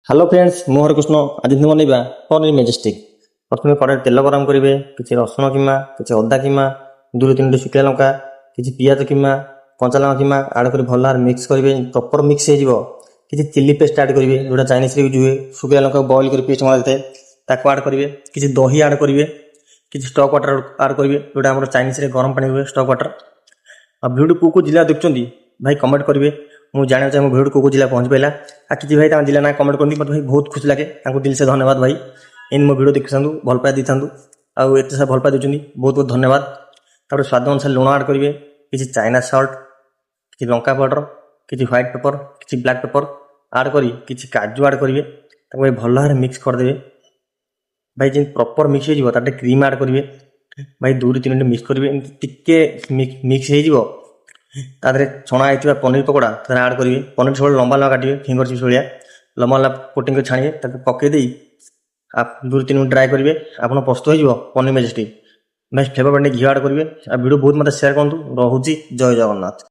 Hello friends मु हरकृष्ण आज बनइबा paneer Majestic. प्रथम कड़े तेल गरम करेंगे, किसी रसुण किमा किसी अदा किमा दुई तीन टी शुखा लंका किसी पियाज किमा कंचा लंका किमा आड कर भल भाव मिक्स करेंगे। प्रॉपर मिक्स हो किसी चिली पेस्ट आड करेंगे जोटा चाइनीज यूज हुए। शुखा लंका बॉइल कर पेस्ट बना जाए ताको आड करेंगे। किसी दही आड करेंगे, किसी स्टॉक वाटर आड करेंगे जोटा आम चाइनीज गरम पानी हुए स्टॉक वाटर। आ भिडियो को जिला देखुं भाई कमेंट करेंगे। मुझे जाना चाहिए मो भिडियो को जिला पहुँच पाला। आ किसी भाई जिला ना कमेंट करनी मत भाई बहुत खुशी लगे। दिल से धन्यवाद भाई। इन मो भिडियो देखी था भल पाई था आते सारा भल पाई देते बहुत बहुत धन्यवाद। तापर स्वाद अनुसार लुण आड करेंगे, किसी चाइना सल्ट किसी लंका पाउडर किसी व्हाइट पेपर किसी ब्लैक पेपर आड करी किसी काजू आड करेंगे। भल भाव मिक्स करदे भाई जी प्रॉपर मिक्स हो क्रीम आड करेंगे भाई दुई तीन मिनट मिक्स करेंगे। टिके मिक्स हो तादे छणा होता पनीर पकोड़ा आड करेंगे। पनीर सब लंबा लंबा काटिए फिंगर चिप्स भाया लंबा लंबा कोटिंग कर छाड़िए पकईदे आप दुई तीन मिनट ड्राए करेंगे। आप प्रस्तुत हो पनीर मेजेस्टिक। भाई फ्लेवर पानी घी आड करेंगे। वीडियो बहुत मत शेयर करूँ। रोचे जय जगन्नाथ।